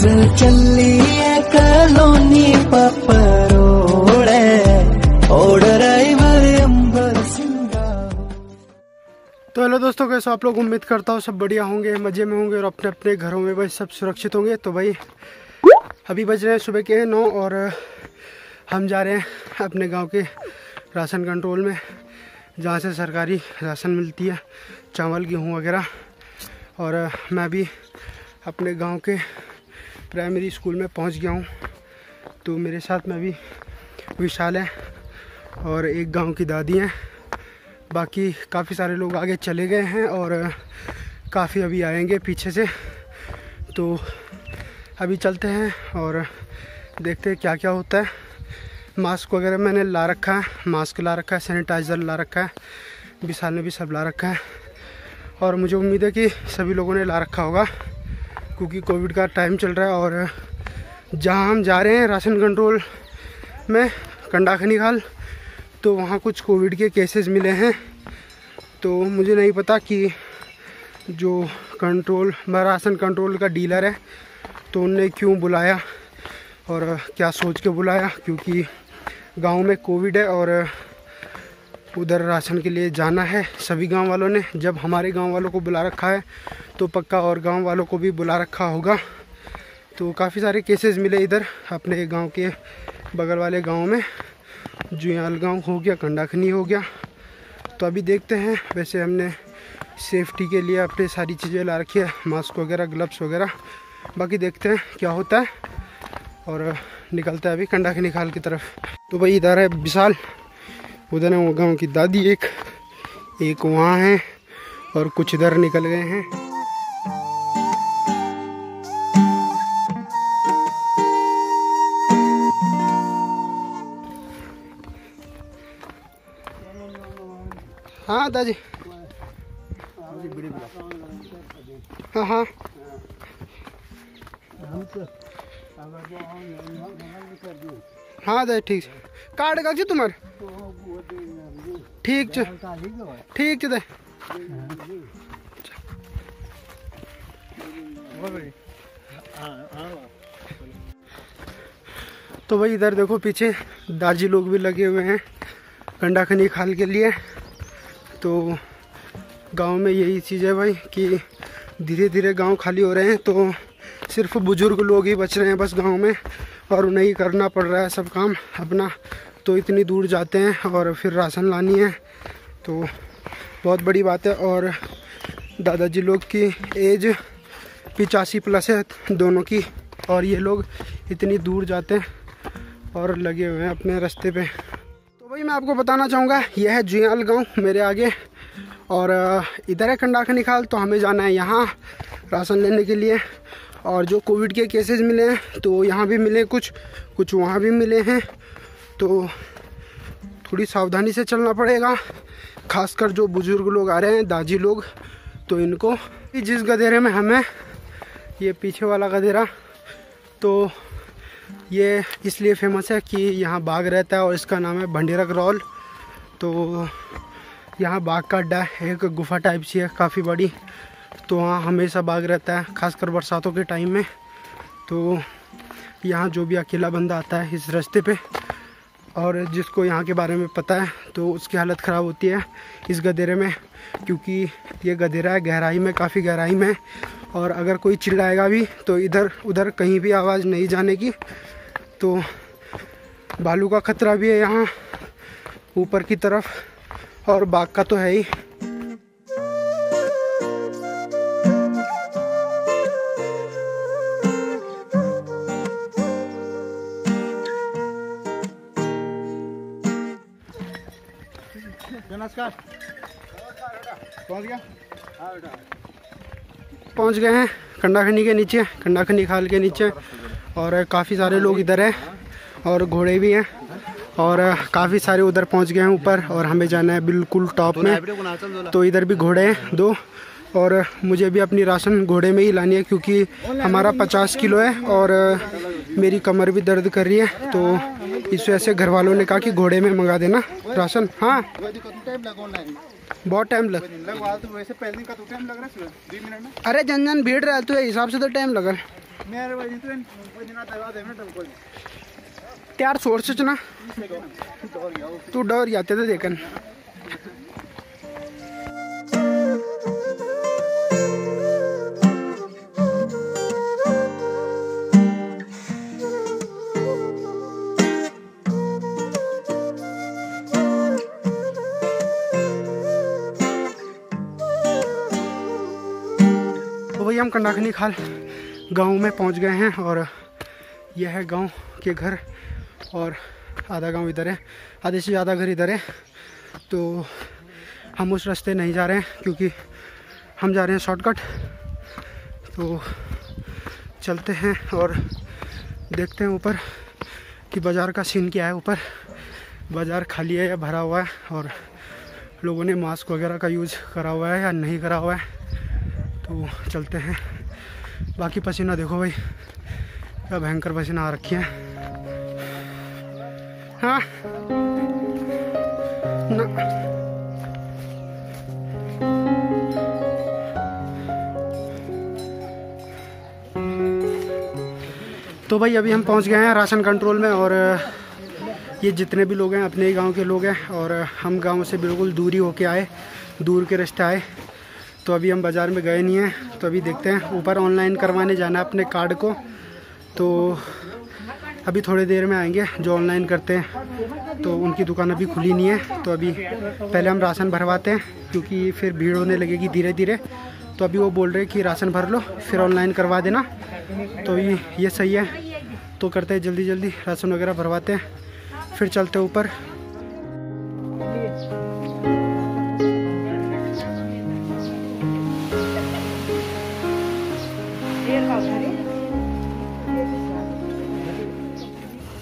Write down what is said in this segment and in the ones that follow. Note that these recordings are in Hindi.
चली कलोनी पपरोड़े तो हेलो दोस्तों, कैसे आप लोग? उम्मीद करता हूँ सब बढ़िया होंगे, मज़े में होंगे और अपने अपने घरों में भाई सब सुरक्षित होंगे। तो भाई अभी बज रहे हैं सुबह के 9 और हम जा रहे हैं अपने गांव के राशन कंट्रोल में, जहाँ से सरकारी राशन मिलती है, चावल गेहूँ वगैरह। और मैं भी अपने गांव के प्राइमरी स्कूल में पहुंच गया हूं। तो मेरे साथ में भी विशाल है और एक गांव की दादी हैं। बाकी काफ़ी सारे लोग आगे चले गए हैं और काफ़ी अभी आएंगे पीछे से। तो अभी चलते हैं और देखते हैं क्या क्या होता है। मास्क वगैरह मैंने ला रखा है, मास्क ला रखा है, सैनिटाइज़र ला रखा है, विशाल ने भी सब ला रखा है। और मुझे उम्मीद है कि सभी लोगों ने ला रखा होगा, क्योंकि कोविड का टाइम चल रहा है। और जहाँ हम जा रहे हैं राशन कंट्रोल में कंडाखनी खाल, तो वहाँ कुछ कोविड के केसेस मिले हैं। तो मुझे नहीं पता कि जो राशन कंट्रोल का डीलर है तो उनने क्यों बुलाया और क्या सोच के बुलाया, क्योंकि गांव में कोविड है और उधर राशन के लिए जाना है सभी गांव वालों ने। जब हमारे गांव वालों को बुला रखा है तो पक्का और गांव वालों को भी बुला रखा होगा। तो काफ़ी सारे केसेस मिले इधर अपने गांव के बगल वाले गांव में, जुयाल गांव हो गया, कंडाखनी हो गया। तो अभी देखते हैं। वैसे हमने सेफ्टी के लिए अपने सारी चीज़ें ला रखी है, मास्क वगैरह, ग्लव्स वगैरह। बाकी देखते हैं क्या होता है और निकलता है अभी कंडाखनी खाल की तरफ। तो भाई इधर है विशाल, उधर है वो गाँव की दादी, एक वहाँ है और कुछ इधर निकल गए हैं। हाँ दादी, हाँ हाँ हाँ दादी ठीक है। कार्ड का तुम्हारे ठीक है, ठीक है। तो भाई इधर देखो पीछे दादी लोग भी लगे हुए हैं कंडाखनी खाल के लिए। तो गांव में यही चीज़ है भाई कि धीरे धीरे गांव खाली हो रहे हैं, तो सिर्फ बुजुर्ग लोग ही बच रहे हैं बस गांव में, और उन्हें ही करना पड़ रहा है सब काम अपना। तो इतनी दूर जाते हैं और फिर राशन लानी है, तो बहुत बड़ी बात है। और दादाजी लोग की एज 85+ है दोनों की, और ये लोग इतनी दूर जाते हैं और लगे हुए हैं अपने रास्ते पे। तो भाई मैं आपको बताना चाहूँगा, यह है जुयाल गांव मेरे आगे और इधर है कंडाखनी खाल। तो हमें जाना है यहाँ राशन लेने के लिए। और जो कोविड के केसेस मिले हैं तो यहाँ भी मिले, कुछ वहाँ भी मिले हैं। तो थोड़ी सावधानी से चलना पड़ेगा, खासकर जो बुजुर्ग लोग आ रहे हैं, दादी लोग। तो इनको जिस गधेरे में हमें, ये पीछे वाला गधेरा, तो ये इसलिए फेमस है कि यहाँ बाघ रहता है और इसका नाम है भंडेरक रौल। तो यहाँ बाघ का अड्डा है, एक गुफा टाइप सी है काफ़ी बड़ी। तो वहाँ हमेशा बाघ रहता है, खासकर बरसातों के टाइम में। तो यहाँ जो भी अकेला बंदा आता है इस रास्ते पे और जिसको यहाँ के बारे में पता है, तो उसकी हालत ख़राब होती है इस गधेरे में, क्योंकि ये गधेरा है गहराई में, काफ़ी गहराई में। और अगर कोई चिल्लाएगा भी तो इधर उधर कहीं भी आवाज़ नहीं जाने की। तो भालू का खतरा भी है यहाँ ऊपर की तरफ, और बाघ का तो है ही। नमस्कार, पहुंच गए हैं कंडाखनी के नीचे, कंडाखनी खाल के नीचे। और काफ़ी सारे लोग इधर हैं और घोड़े भी हैं, और काफ़ी सारे उधर पहुंच गए हैं ऊपर, और हमें जाना है बिल्कुल टॉप में। तो इधर भी घोड़े हैं 2, और मुझे भी अपनी राशन घोड़े में ही लानी है, क्योंकि हमारा 50 किलो है और मेरी कमर भी दर्द कर रही है। तो इस वजह से घर वालों ने कहा कि घोड़े में मंगा देना राशन। हाँ बहुत टाइम वैसे पहले का तो टाइम लग रहा है 2 मिनट में। अरे जन भीड़ रहा तो हिसाब से तो टाइम लगा। त्यार सोर्स ना तू डर जाते थे देखन। वही हम कंडाखनी खाल गांव में पहुंच गए हैं और यह है गांव के घर और आधा गांव इधर है, आधे से ज़्यादा घर इधर है। तो हम उस रास्ते नहीं जा रहे हैं क्योंकि हम जा रहे हैं शॉर्टकट। तो चलते हैं और देखते हैं ऊपर कि बाज़ार का सीन क्या है। ऊपर बाज़ार खाली है या भरा हुआ है और लोगों ने मास्क वगैरह का यूज़ करा हुआ है या नहीं करा हुआ है। तो चलते हैं। बाकी पसीना देखो भाई, क्या भयंकर पसीना आ रखी है। हाँ ना तो भाई अभी हम पहुंच गए हैं राशन कंट्रोल में और ये जितने भी लोग हैं अपने ही गांव के लोग हैं और हम गांव से बिल्कुल दूरी होके आए, दूर के रास्ते आए। तो अभी हम बाज़ार में गए नहीं हैं। तो अभी देखते हैं, ऊपर ऑनलाइन करवाने जाना है अपने कार्ड को। तो अभी थोड़ी देर में आएंगे जो ऑनलाइन करते हैं। तो उनकी दुकान अभी खुली नहीं है। तो अभी पहले हम राशन भरवाते हैं क्योंकि फिर भीड़ होने लगेगी धीरे धीरे। तो अभी वो बोल रहे हैं कि राशन भर लो फिर ऑनलाइन करवा देना। तो ये सही है। तो करते हैं जल्दी जल्दी राशन वगैरह भरवाते हैं, फिर चलते ऊपर।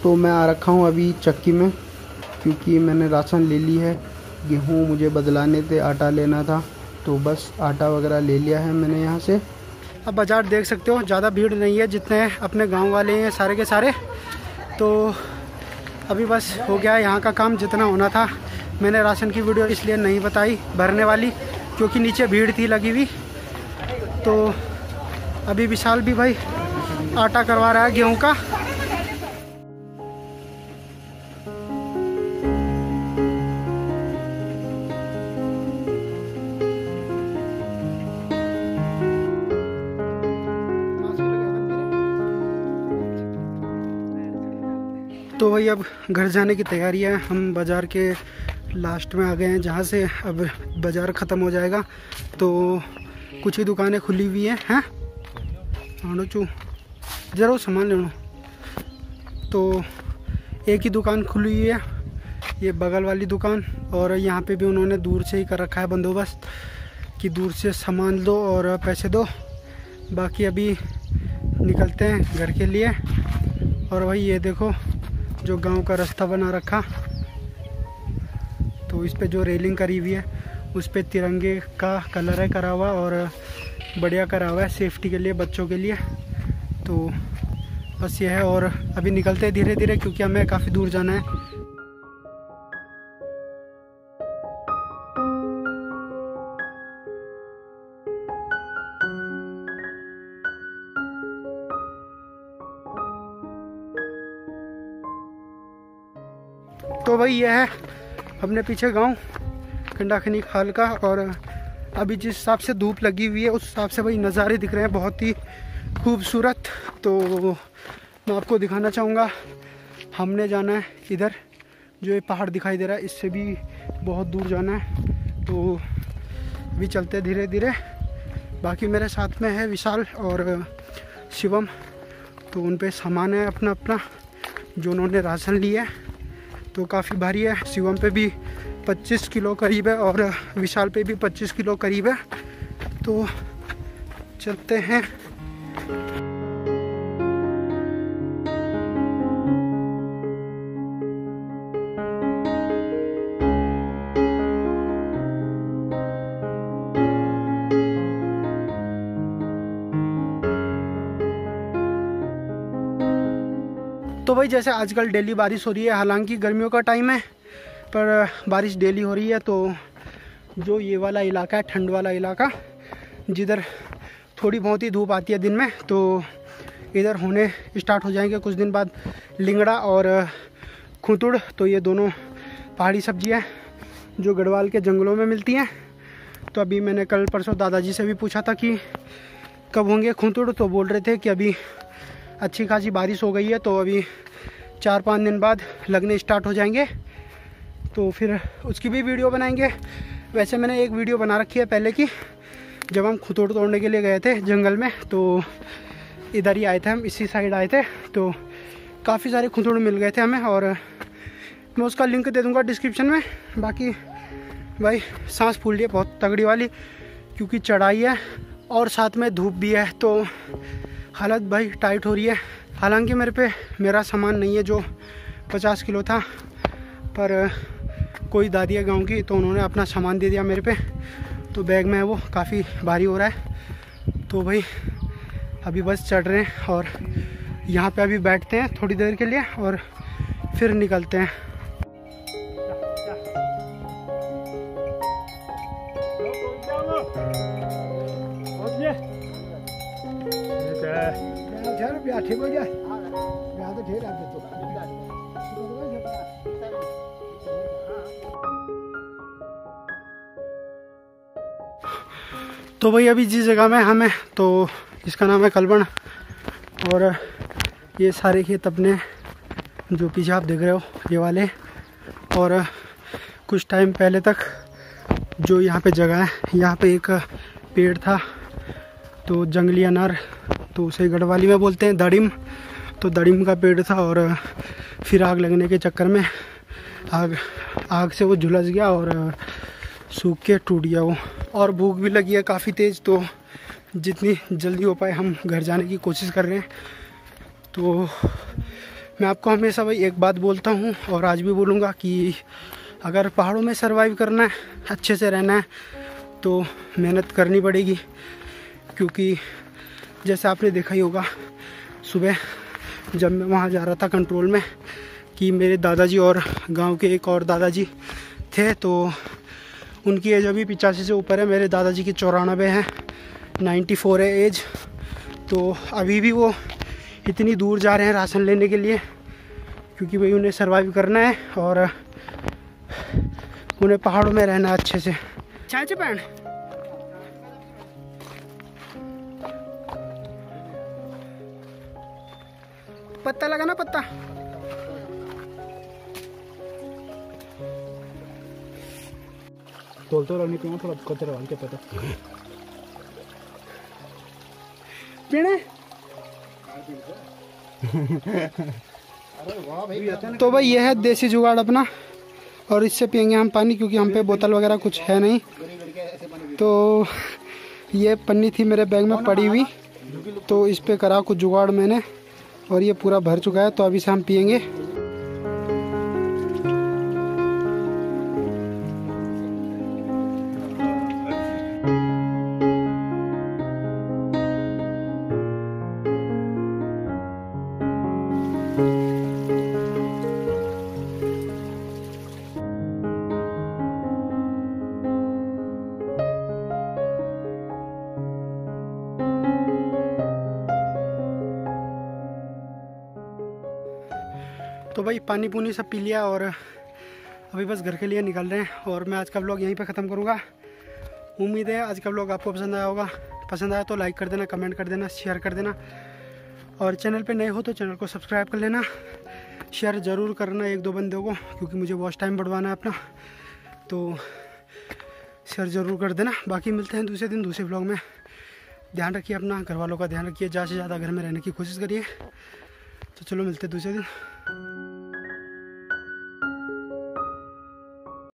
तो मैं आ रखा हूँ अभी चक्की में क्योंकि मैंने राशन ले ली है। गेहूँ मुझे बदलाने थे, आटा लेना था, तो बस आटा वगैरह ले लिया है मैंने यहाँ से। अब बाज़ार देख सकते हो ज़्यादा भीड़ नहीं है, जितने अपने गांव वाले हैं सारे के सारे। तो अभी बस हो गया है यहाँ का काम जितना होना था। मैंने राशन की वीडियो इसलिए नहीं बताई भरने वाली क्योंकि नीचे भीड़ थी लगी हुई। तो अभी विशाल भी भाई आटा करवा रहा है गेहूँ का। तो वही अब घर जाने की तैयारी है। हम बाज़ार के लास्ट में आ गए हैं जहाँ से अब बाज़ार ख़त्म हो जाएगा। तो कुछ ही दुकानें खुली हुई हैं हाँ चू ज़रूर सामान लेना। तो एक ही दुकान खुली हुई है, ये बगल वाली दुकान। और यहाँ पे भी उन्होंने दूर से ही कर रखा है बंदोबस्त कि दूर से सामान दो और पैसे दो। बाकी अभी निकलते हैं घर के लिए। और वही ये देखो जो गांव का रास्ता बना रखा, तो इस पे जो रेलिंग करी हुई है उस पे तिरंगे का कलर है करा हुआ और बढ़िया करा हुआ है सेफ्टी के लिए, बच्चों के लिए। तो बस ये है। और अभी निकलते हैं धीरे धीरे क्योंकि हमें काफ़ी दूर जाना है। तो भाई ये है अपने पीछे गांव कंडाखनी खाल का। और अभी जिस हिसाब से धूप लगी हुई है उस हिसाब से भाई नज़ारे दिख रहे हैं बहुत ही खूबसूरत। तो मैं आपको दिखाना चाहूँगा। हमने जाना है इधर, जो ये पहाड़ दिखाई दे रहा है इससे भी बहुत दूर जाना है। तो अभी चलते हैं धीरे धीरे। बाकी मेरे साथ में है विशाल और शिवम। तो उन पे सामान है अपना अपना जो उन्होंने राशन लिया है। तो काफ़ी भारी है। शिवम पे भी 25 किलो करीब है और विशाल पे भी 25 किलो करीब है। तो चलते हैं। तो भाई जैसे आजकल डेली बारिश हो रही है, हालांकि गर्मियों का टाइम है पर बारिश डेली हो रही है। तो जो ये वाला इलाका है ठंड वाला इलाका जिधर थोड़ी बहुत ही धूप आती है दिन में, तो इधर होने स्टार्ट हो जाएंगे कुछ दिन बाद लिंगड़ा और खुतुड़। तो ये दोनों पहाड़ी सब्जियाँ जो गढ़वाल के जंगलों में मिलती हैं। तो अभी मैंने कल परसों दादाजी से भी पूछा था कि कब होंगे खुतुड़, तो बोल रहे थे कि अभी अच्छी खासी बारिश हो गई है तो अभी 4-5 दिन बाद लगने स्टार्ट हो जाएंगे, तो फिर उसकी भी वीडियो बनाएंगे। वैसे मैंने एक वीडियो बना रखी है पहले की, जब हम खुतुड़ तोड़ने के लिए गए थे जंगल में, तो इधर ही आए थे हम, इसी साइड आए थे, तो काफ़ी सारे खुतुड़ मिल गए थे हमें, और मैं उसका लिंक दे दूँगा डिस्क्रिप्शन में। बाकी भाई सांस फूल रही है बहुत तगड़ी वाली, क्योंकि चढ़ाई है और साथ में धूप भी है, तो हालत भाई टाइट हो रही है। हालांकि मेरा सामान नहीं है जो 50 किलो था, पर कोई दादी है गाँव की, तो उन्होंने अपना सामान दे दिया मेरे पे, तो बैग में है वो काफ़ी भारी हो रहा है। तो भाई अभी बस चढ़ रहे हैं और यहाँ पे अभी बैठते हैं थोड़ी देर के लिए और फिर निकलते हैं। तो भाई अभी जिस जगह में हमें, तो इसका नाम है कलबण, और ये सारे खेत अपने जो पीछे आप देख रहे हो ये वाले, और कुछ टाइम पहले तक जो यहाँ पे जगह है, यहाँ पे एक पेड़ था, तो जंगली अनार, तो उसे गढ़वाली में बोलते हैं दड़िम। तो दड़िम का पेड़ था, और फिर आग लगने के चक्कर में आग से वो झुलस गया और सूख के टूट गया वो। और भूख भी लगी है काफ़ी तेज़, तो जितनी जल्दी हो पाए हम घर जाने की कोशिश कर रहे हैं। तो मैं आपको हमेशा भाई एक बात बोलता हूँ, और आज भी बोलूँगा कि अगर पहाड़ों में सरवाइव करना है, अच्छे से रहना है, तो मेहनत करनी पड़ेगी। क्योंकि जैसे आपने देखा ही होगा सुबह जब मैं वहाँ जा रहा था कंट्रोल में, कि मेरे दादाजी और गांव के एक और दादाजी थे, तो उनकी एज अभी 85 से ऊपर है। मेरे दादाजी की 94 है, 94 है एज। तो अभी भी वो इतनी दूर जा रहे हैं राशन लेने के लिए, क्योंकि भाई उन्हें सरवाइव करना है और उन्हें पहाड़ों में रहना अच्छे से। चाय पैन पत्ता लगा ना, पत्ता तोलते रहने के थोड़ा कच्चे रवान के पता पीने। तो भाई ये है देसी जुगाड़ अपना, और इससे पियेंगे हम पानी, क्योंकि हम पे बोतल वगैरह कुछ है नहीं। तो ये पन्नी थी मेरे बैग में पड़ी हुई, तो इस पे करा कुछ जुगाड़ मैंने, और ये पूरा भर चुका है, तो अभी से हम पियेंगे। तो भाई पानी पूनी सब पी लिया, और अभी बस घर के लिए निकल रहे हैं, और मैं आज का व्लॉग यहीं पे ख़त्म करूँगा। उम्मीद है आज का व्लॉग आपको पसंद आया होगा। पसंद आया तो लाइक कर देना, कमेंट कर देना, शेयर कर देना, और चैनल पे नए हो तो चैनल को सब्सक्राइब कर लेना। शेयर ज़रूर करना 1-2 बंदों को, क्योंकि मुझे वॉच टाइम बढ़वाना है अपना, तो शेयर ज़रूर कर देना। बाकी मिलते हैं दूसरे दिन दूसरे व्लॉग में। ध्यान रखिए अपना, घर वालों का ध्यान रखिए, ज़्यादा से ज़्यादा घर में रहने की कोशिश करिए। तो चलो मिलते हैं दूसरे दिन।